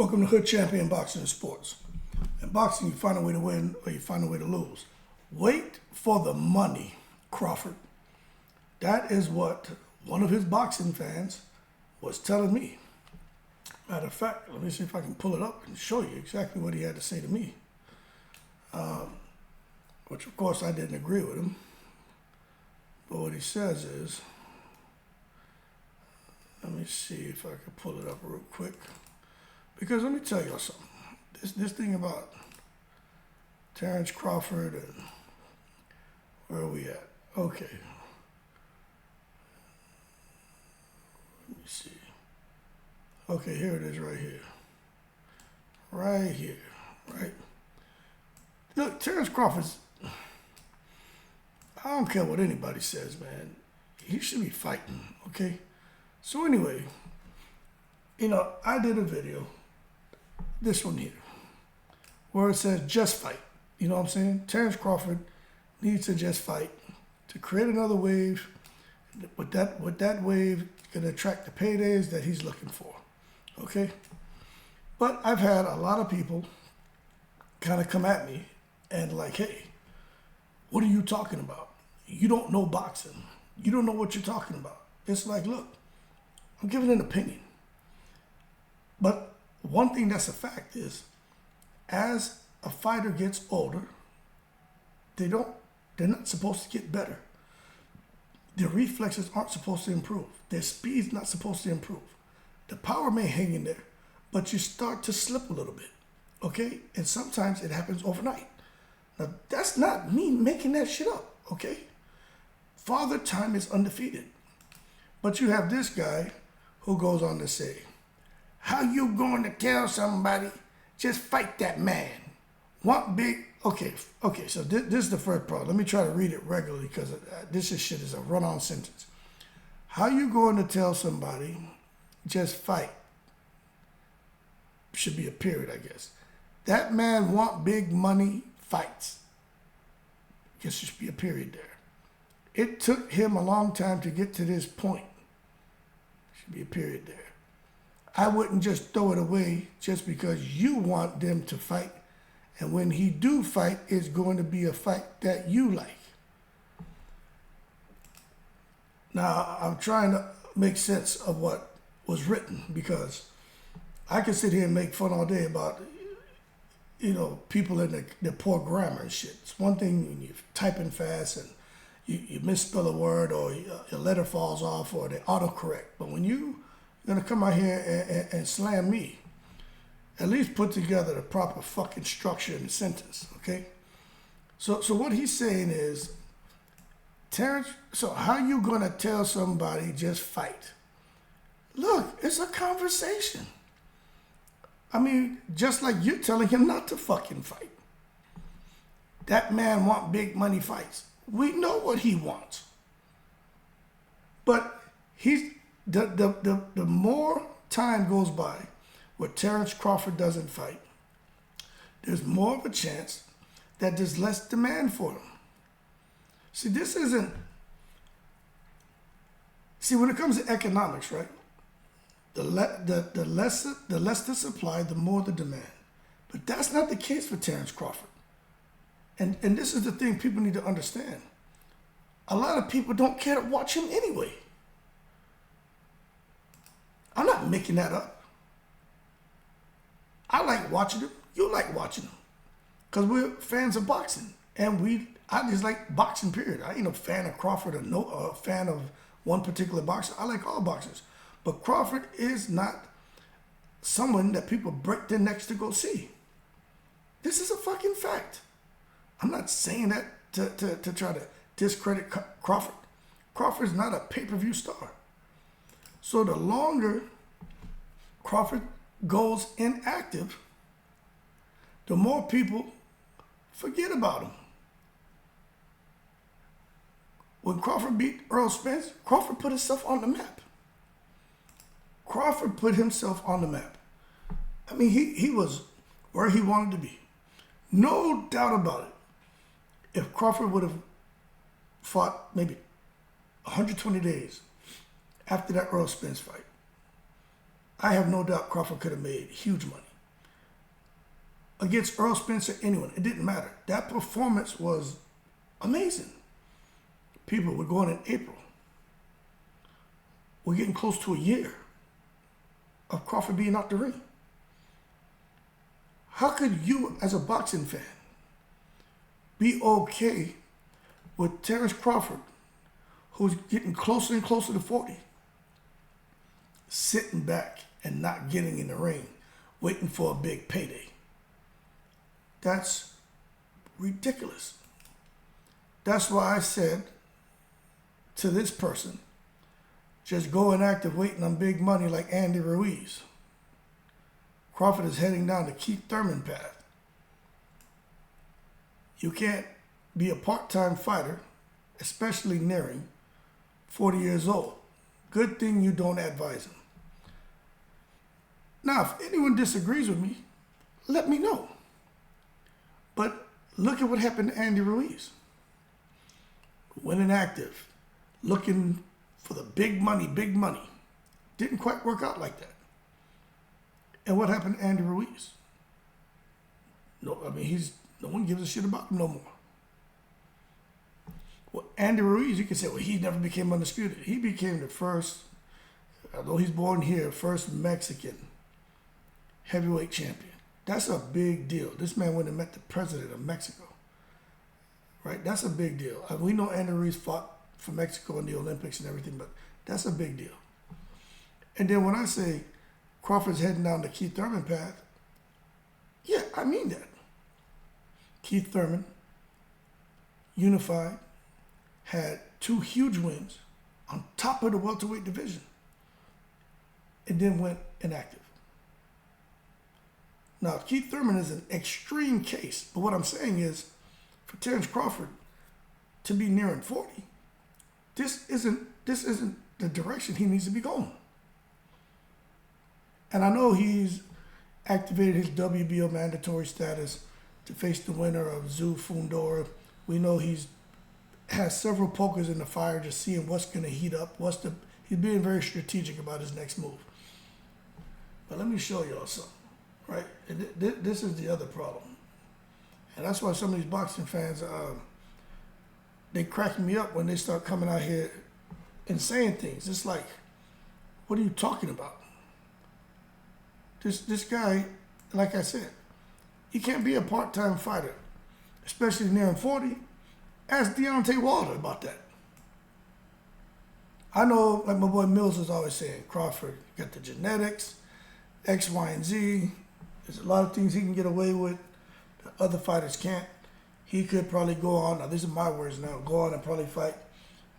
Welcome to Hood Champion Boxing and Sports. In boxing, you find a way to win or you find a way to lose. Wait for the money, Crawford. That is what one of his boxing fans was telling me. Matter of fact, let me see if I can pull it up and show you exactly what he had to say to me. Which, of course, I didn't agree with him. But what he says is, let me see if I can pull it up real quick. Because let me tell y'all something. This thing about Terence Crawford and where are we at? Okay. Let me see. Okay, here it is right here. Right here. Right. Look, Terence Crawford's, I don't care what anybody says, man. He should be fighting, okay? So anyway, I did a video, this one here, where it says just fight. You know what I'm saying? Terence Crawford needs to just fight to create another wave. With that wave can attract the paydays that he's looking for. Okay? But I've had a lot of people kind of come at me and like, hey, what are you talking about? You don't know boxing. You don't know what you're talking about. It's like, look, I'm giving an opinion. But one thing that's a fact is, as a fighter gets older, they're not supposed to get better. Their reflexes aren't supposed to improve. Their speed's not supposed to improve. The power may hang in there, but you start to slip a little bit, okay? And sometimes it happens overnight. Now, that's not me making that shit up, okay? Father Time is undefeated. But you have this guy who goes on to say, how you going to tell somebody, just fight that man? Want big? Okay, so this is the first part. Let me try to read it regularly because this shit is a run-on sentence. How you going to tell somebody, just fight? Should be a period, I guess. That man want big money, fights. Guess there should be a period there. It took him a long time to get to this point. Should be a period there. I wouldn't just throw it away just because you want them to fight. And when he do fight, it's going to be a fight that you like. Now, I'm trying to make sense of what was written because I can sit here and make fun all day about, people in the poor grammar and shit. It's one thing when you're typing fast and you misspell a word or your letter falls off or they autocorrect. But when you're going to come out here and slam me, at least put together the proper fucking structure in the sentence, okay? So what he's saying is, Terence, so how you going to tell somebody just fight? Look, it's a conversation. I mean, just like you're telling him not to fucking fight. That man want big money fights. We know what he wants. But the more time goes by where Terence Crawford doesn't fight, there's more of a chance that there's less demand for him. See, when it comes to economics, right? The less the supply, the more the demand. But that's not the case for Terence Crawford. And this is the thing people need to understand. A lot of people don't care to watch him anyway. I'm not making that up. I like watching him. You like watching him. Because we're fans of boxing. And I just like boxing, period. I ain't a fan of Crawford or a fan of one particular boxer. I like all boxers. But Crawford is not someone that people break their necks to go see. This is a fucking fact. I'm not saying that to try to discredit Crawford. Crawford's not a pay-per-view star. So the longer Crawford goes inactive, the more people forget about him. When Crawford beat Earl Spence, Crawford put himself on the map. Crawford put himself on the map. I mean, he was where he wanted to be. No doubt about it. If Crawford would have fought maybe 120 days after that Earl Spence fight, I have no doubt Crawford could have made huge money. against Earl Spencer, anyone. It didn't matter. That performance was amazing. People, we're going in April. We're getting close to a year of Crawford being out the ring. How could you, as a boxing fan, be okay with Terence Crawford, who's getting closer and closer to 40, sitting back and not getting in the ring, waiting for a big payday? That's ridiculous. That's why I said to this person, just go inactive waiting on big money like Andy Ruiz. Crawford is heading down the Keith Thurman path. You can't be a part-time fighter, especially nearing 40 years old. Good thing you don't advise him. Now, if anyone disagrees with me, let me know. But look at what happened to Andy Ruiz. Went inactive, looking for the big money, big money. Didn't quite work out like that. And what happened to Andy Ruiz? No, I mean, no one gives a shit about him no more. Well, Andy Ruiz, you can say, well, he never became undisputed. He became the first, although he's born here, first Mexican heavyweight champion. That's a big deal. This man went and met the president of Mexico. Right? That's a big deal. We know Andy Ruiz fought for Mexico in the Olympics and everything, but that's a big deal. And then when I say Crawford's heading down the Keith Thurman path, yeah, I mean that. Keith Thurman, unified, had 2 huge wins on top of the welterweight division, and then went inactive. Now, Keith Thurman is an extreme case, but what I'm saying is, for Terence Crawford to be nearing 40, this isn't the direction he needs to be going. And I know he's activated his WBO mandatory status to face the winner of Zhu Fundora. We know has several pokers in the fire, just seeing what's going to heat up. He's being very strategic about his next move. But let me show y'all something, right? And this is the other problem. And that's why some of these boxing fans, they crack me up when they start coming out here and saying things. It's like, what are you talking about? This guy, like I said, he can't be a part-time fighter, especially nearing 40. Ask Deontay Wilder about that. I know, like my boy Mills is always saying, Crawford got the genetics, X, Y, and Z. There's a lot of things he can get away with that other fighters can't. He could probably go on, now these are my words now, go on and probably fight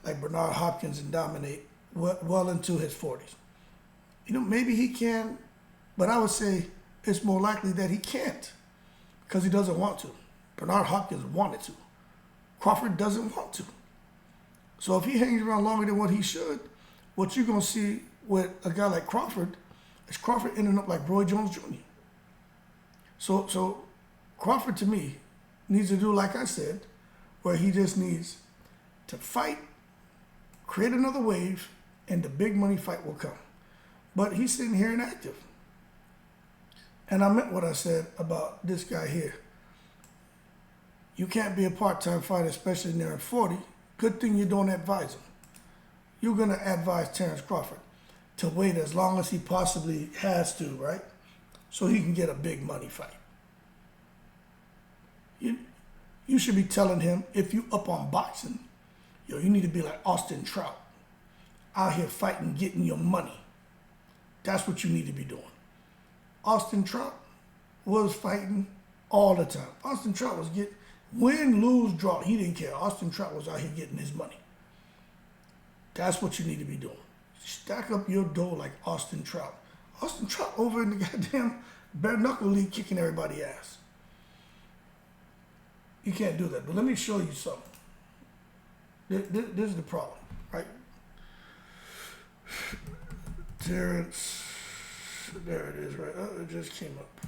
like Bernard Hopkins and dominate well into his 40s. You know, maybe he can, but I would say it's more likely that he can't because he doesn't want to. Bernard Hopkins wanted to. Crawford doesn't want to. So if he hangs around longer than what he should, what you're going to see with a guy like Crawford is Crawford ending up like Roy Jones Jr. So Crawford, to me, needs to do like I said, where he just needs to fight, create another wave, and the big money fight will come. But he's sitting here inactive. And I meant what I said about this guy here. You can't be a part-time fighter, especially near 40. Good thing you don't advise him. You're going to advise Terence Crawford to wait as long as he possibly has to, right? So he can get a big money fight. You should be telling him, if you up on boxing, you need to be like Austin Trout, out here fighting, getting your money. That's what you need to be doing. Austin Trout was fighting all the time. Austin Trout was win, lose, draw. He didn't care. Austin Trout was out here getting his money. That's what you need to be doing. Stack up your dough like Austin Trout. Austin Trout over in the goddamn bare knuckle league kicking everybody's ass. You can't do that. But let me show you something. This is the problem, right? Terence, there it is, right? Oh, it just came up.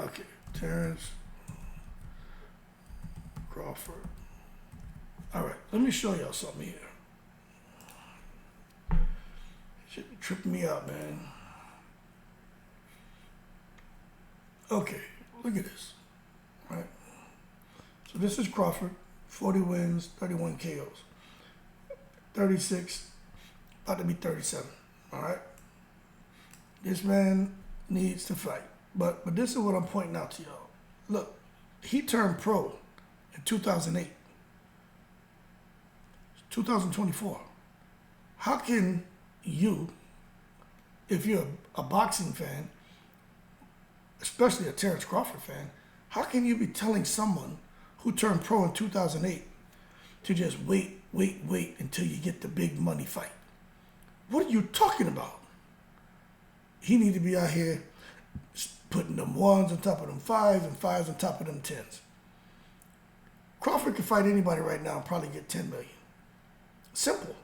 Okay, Terence Crawford. All right, let me show y'all something here. Shit be tripping me out, man. Okay, look at this, right? So this is Crawford, 40 wins, 31 KOs, 36, about to be 37, all right? This man needs to fight. But this is what I'm pointing out to y'all. Look, he turned pro in 2008, 2024. How can you, if you're a boxing fan, especially a Terence Crawford fan, how can you be telling someone who turned pro in 2008 to just wait until you get the big money fight? What are you talking about? He need to be out here putting them ones on top of them fives and fives on top of them tens. Crawford could fight anybody right now and probably get 10 million. Simple.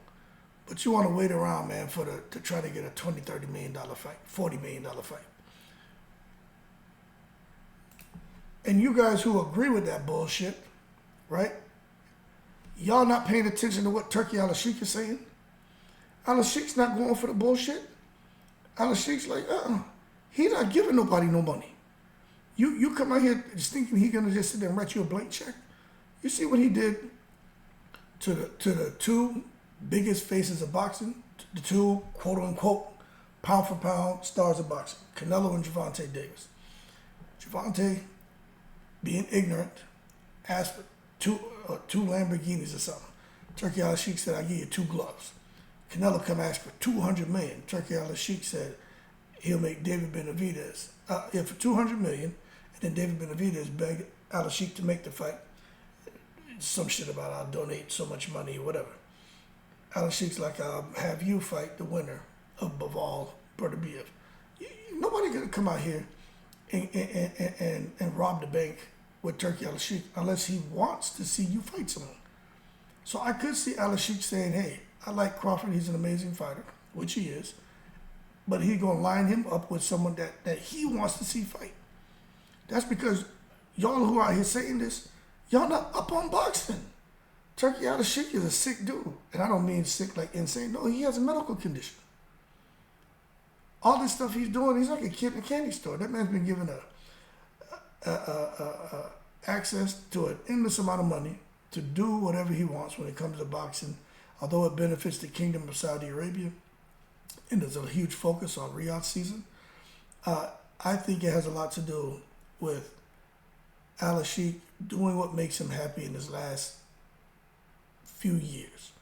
But you want to wait around, man, to try to get a $20, $30 million fight, $40 million fight. And you guys who agree with that bullshit, right? Y'all not paying attention to what Turkey Al-Sheikh is saying? Al-Sheikh's not going for the bullshit. Al-Sheikh's like, he not giving nobody no money. You come out here just thinking he gonna just sit there and write you a blank check. You see what he did to the two biggest faces of boxing, the two quote unquote pound for pound stars of boxing, Canelo and Gervonta Davis. Gervonta, being ignorant, asked for two Lamborghinis or something. Turkey Al-Sheikh said, "I'll give you 2 gloves." Canelo come ask for $200 million. Turkey Al-Sheikh said he'll make David Benavidez for $200 million, and then David Benavidez begged Al-Sheikh to make the fight. Some shit about I'll donate so much money or whatever. Al-Sheikh's like, I'll have you fight the winner of Bivol Berdimuhamedow. Nobody gonna come out here and rob the bank with Turkey Al-Sheikh unless he wants to see you fight someone. So I could see Al-Sheikh saying, hey, I like Crawford, he's an amazing fighter, which he is, but he's gonna line him up with someone that he wants to see fight. That's because y'all who are here saying this, y'all not up on boxing. Turkey Al-Sheikh is a sick dude. And I don't mean sick like insane. No, he has a medical condition. All this stuff he's doing, he's like a kid in a candy store. That man's been given access to an endless amount of money to do whatever he wants when it comes to boxing, although it benefits the Kingdom of Saudi Arabia. And there's a huge focus on Riyadh season. I think it has a lot to do with Al-Sheikh doing what makes him happy in his last few years.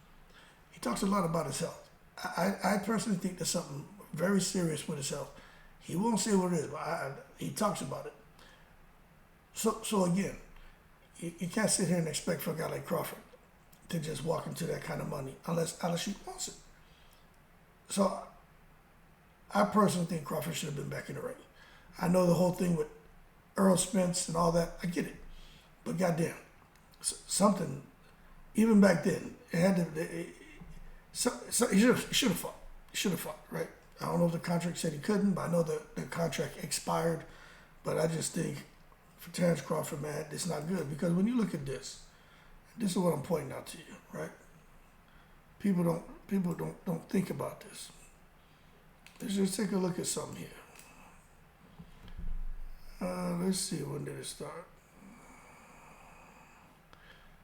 He talks a lot about his health. I personally think there's something very serious with his health. He won't say what it is, but he talks about it. So again, you can't sit here and expect for a guy like Crawford to just walk into that kind of money unless Al-Sheikh wants it. So I personally think Crawford should have been back in the ring. I know the whole thing with Earl Spence and all that, I get it. But goddamn, something, even back then, it had to, he should have fought. He should have fought, right? I don't know if the contract said he couldn't, but I know the contract expired. But I just think for Terence Crawford, man, it's not good. Because when you look at this is what I'm pointing out to you, right? People don't think about this. Let's just take a look at something here. Let's see, when did it start?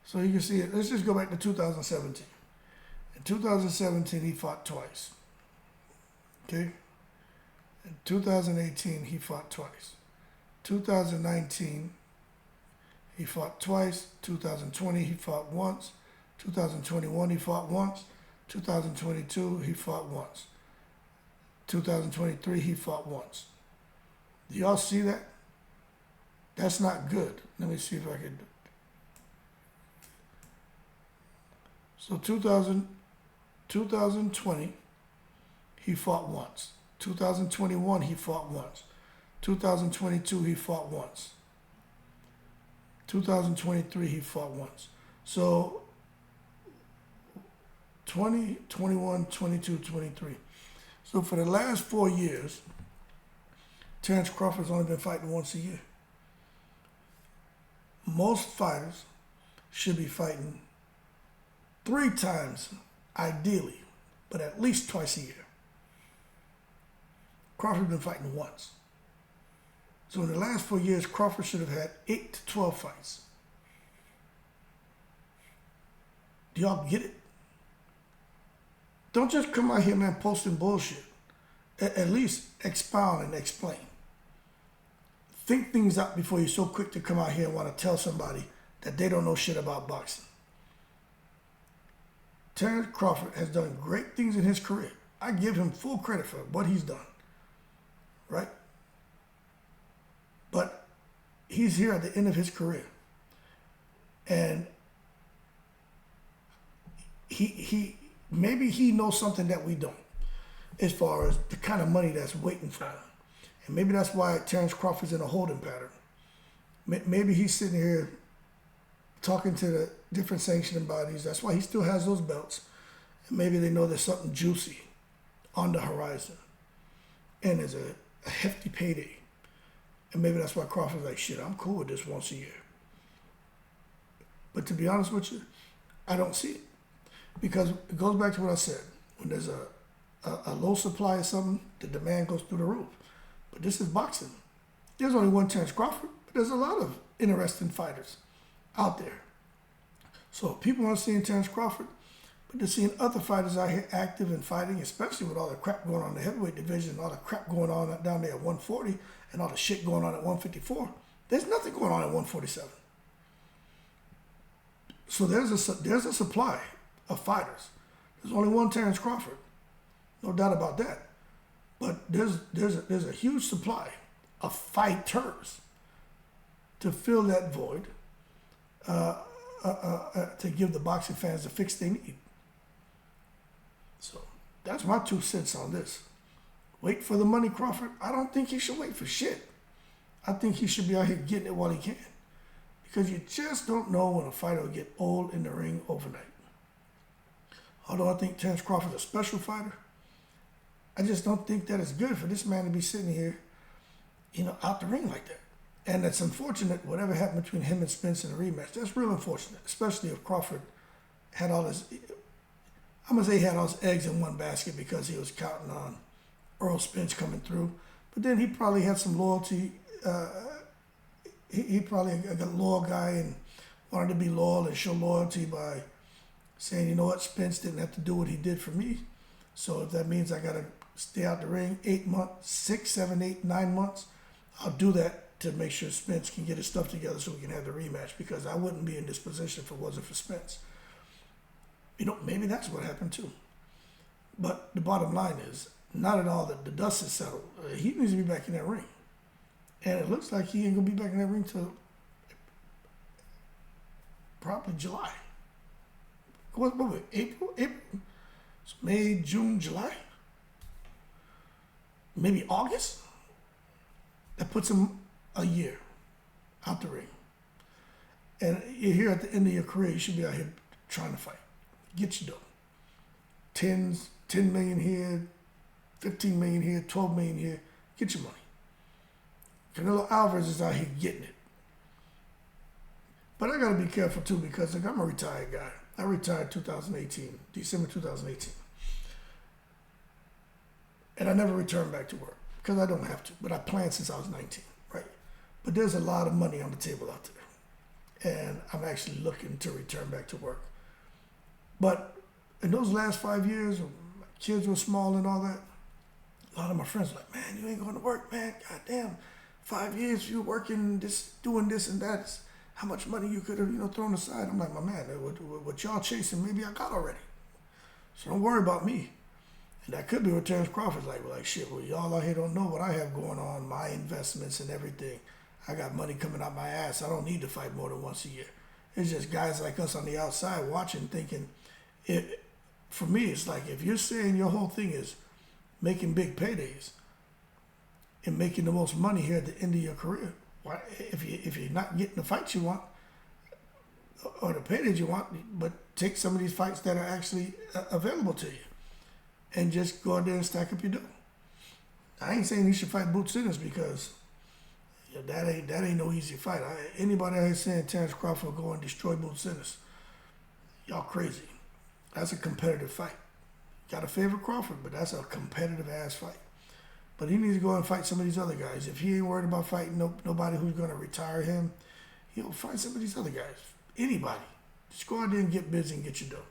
So you can see it. Let's just go back to 2017. In 2017, he fought twice. Okay? In 2018, he fought twice. 2019, he fought twice. 2020, he fought once. 2021, he fought once. 2022, he fought once. 2023, he fought once. Do y'all see that? That's not good. Let me see if I can. So 2020, he fought once. 2021, he fought once. 2022, he fought once. 2023, he fought once. So 20, 21, 22, 23. So for the last 4 years, Terence Crawford's only been fighting once a year. Most fighters should be fighting 3 times, ideally, but at least twice a year. Crawford's been fighting once. So in the last 4 years, Crawford should have had 8 to 12 fights. Do y'all get it? Don't just come out here, man, posting bullshit. At least expound and explain. Think things out before you're so quick to come out here and want to tell somebody that they don't know shit about boxing. Terence Crawford has done great things in his career. I give him full credit for what he's done. Right? But he's here at the end of his career. And he maybe he knows something that we don't, as far as the kind of money that's waiting for him. And maybe that's why Terence Crawford's in a holding pattern. Maybe he's sitting here talking to the different sanctioning bodies. That's why he still has those belts. And maybe they know there's something juicy on the horizon. And there's a hefty payday. And maybe that's why Crawford's like, shit, I'm cool with this once a year. But to be honest with you, I don't see it. Because it goes back to what I said. When there's a low supply of something, the demand goes through the roof. But this is boxing. There's only one Terence Crawford, but there's a lot of interesting fighters out there. So people aren't seeing Terence Crawford, but they're seeing other fighters out here active and fighting, especially with all the crap going on in the heavyweight division, all the crap going on down there at 140, and all the shit going on at 154. There's nothing going on at 147. So there's a supply of fighters. There's only one Terence Crawford, no doubt about that. But there's a huge supply of fighters to fill that void, to give the boxing fans the fix they need. So that's my 2 cents on this. Wait for the money, Crawford. I don't think he should wait for shit. I think he should be out here getting it while he can. Because you just don't know when a fighter will get old in the ring overnight. Although I think Terence Crawford's a special fighter, I just don't think that it's good for this man to be sitting here, out the ring like that. And it's unfortunate, whatever happened between him and Spence in the rematch. That's real unfortunate, especially if Crawford had all his, I'm going to say he had all his eggs in one basket because he was counting on Earl Spence coming through. But then he probably had some loyalty. He probably a loyal guy and wanted to be loyal and show loyalty by saying, you know what, Spence didn't have to do what he did for me. So if that means I got to stay out the ring 8 months, 6, 7, 8, 9 months, I'll do that to make sure Spence can get his stuff together so we can have the rematch, because I wouldn't be in this position if it wasn't for Spence. Maybe that's what happened too. But the bottom line is, not at all that the dust is settled. He needs to be back in that ring. And it looks like he ain't going to be back in that ring till probably July. What April? So May, June, July? Maybe August? That puts him a year out the ring. And you're here at the end of your career, you should be out here trying to fight. Get your dough. 10 million here, 15 million here, 12 million here. Get your money. Canelo Alvarez is out here getting it. But I got to be careful too, because I'm a retired guy. I retired 2018, December 2018. And I never returned back to work because I don't have to, but I planned since I was 19, right? But there's a lot of money on the table out there. And I'm actually looking to return back to work. But in those last 5 years, when my kids were small and all that, a lot of my friends were like, man, you ain't going to work, man. God damn, 5 years you working, doing this and that. It's how much money you could have, thrown aside. I'm like, my man, what y'all chasing, maybe I got already. So don't worry about me. And that could be what Terence Crawford's like. We're like, shit, well, y'all out here don't know what I have going on, my investments and everything. I got money coming out my ass. I don't need to fight more than once a year. It's just guys like us on the outside watching, thinking, for me, it's like, if you're saying your whole thing is making big paydays and making the most money here at the end of your career, why, if you're not getting the fights you want or the paydays you want, but take some of these fights that are actually available to you and just go out there and stack up your dough. I ain't saying he should fight Boots Ennis, because that ain't no easy fight. Anybody out here saying Terence Crawford will go and destroy Boots Ennis, y'all crazy. That's a competitive fight. Got to favor Crawford, but that's a competitive ass fight. But he needs to go and fight some of these other guys. If he ain't worried about fighting nobody who's going to retire him, he'll fight some of these other guys. Anybody. Just go out there and get busy and get your dough.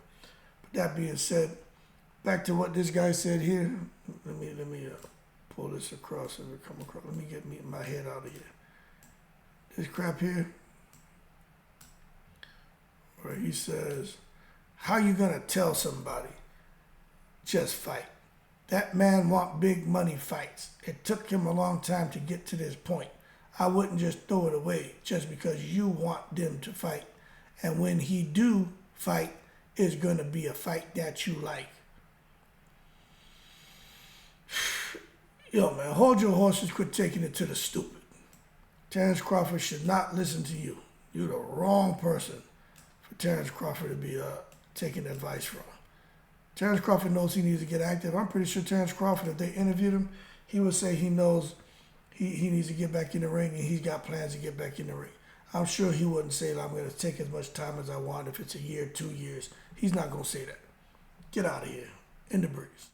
But that being said, back to what this guy said here. Let me pull this across and come across. Let me get my head out of here. This crap here, where he says, how you going to tell somebody, just fight? That man want big money fights. It took him a long time to get to this point. I wouldn't just throw it away just because you want them to fight. And when he do fight, it's going to be a fight that you like. Yo, man, hold your horses, quit taking it to the stupid. Terence Crawford should not listen to you. You're the wrong person for Terence Crawford to be taking advice from. Terence Crawford knows he needs to get active. I'm pretty sure Terence Crawford, if they interviewed him, he would say he knows he needs to get back in the ring and he's got plans to get back in the ring. I'm sure he wouldn't say that I'm going to take as much time as I want if it's a year, 2 years. He's not going to say that. Get out of here. In the breeze.